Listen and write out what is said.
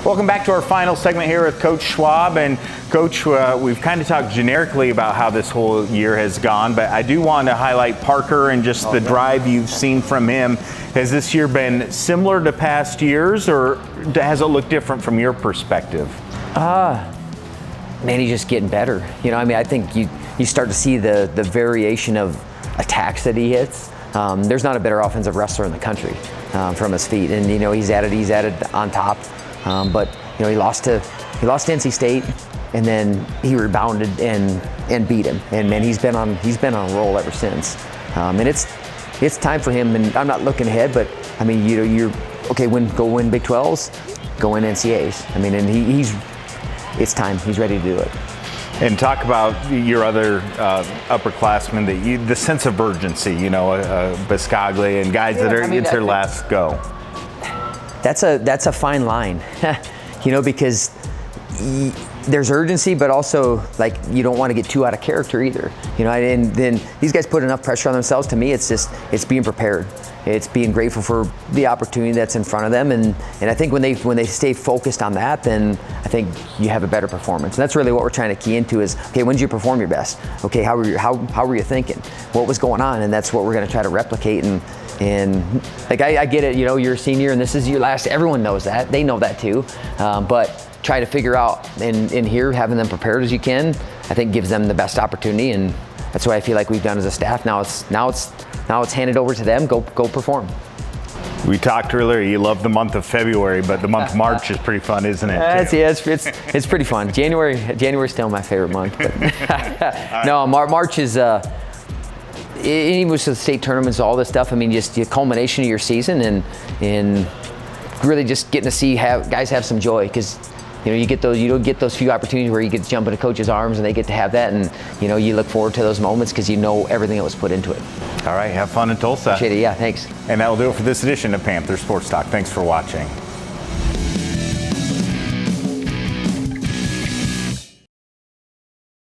Welcome back to our final segment here with Coach Schwab. And Coach, we've kind of talked generically about how this whole year has gone, but I do want to highlight Parker and just the drive you've seen from him. Has this year been similar to past years, or has it looked different from your perspective? Man, he's just getting better. I think you start to see the variation of attacks that he hits. There's not a better offensive wrestler in the country from his feet, and he's added on top. But he lost to NC State, and then he rebounded and beat him. And man, he's been on a roll ever since. And it's time for him. And I'm not looking ahead, but you're okay. Go win Big 12s, go win NCAAs. It's time. He's ready to do it. And talk about your other upperclassmen, the sense of urgency. Biscaglia and guys that are it's their last go. That's a fine line, because there's urgency, but also you don't want to get too out of character either, And then these guys put enough pressure on themselves. To me, it's being prepared. It's being grateful for the opportunity that's in front of them, and I think when they stay focused on that, then I think you have a better performance. And that's really what we're trying to key into is, okay, when did you perform your best? Okay, how were you thinking? What was going on? And that's what we're going to try to replicate. And I get it, you're a senior and this is your last. Everyone knows that. They know that too. But try to figure out in here, having them prepared as you can, I think gives them the best opportunity, and that's what I feel like we've done as a staff. Now it's handed over to them. Go perform. We talked earlier. You love the month of February, but the month of March is pretty fun, isn't it? It's pretty fun. January's still my favorite month. But no, March is. Even with the state tournaments, all this stuff. Just the culmination of your season, and really just getting to see guys have some joy, because you don't get those few opportunities where you get to jump into coach's arms and they get to have that, and you look forward to those moments because everything that was put into it. All right, have fun in Tulsa. Appreciate it. Yeah, thanks. And that will do it for this edition of Panther Sports Talk. Thanks for watching.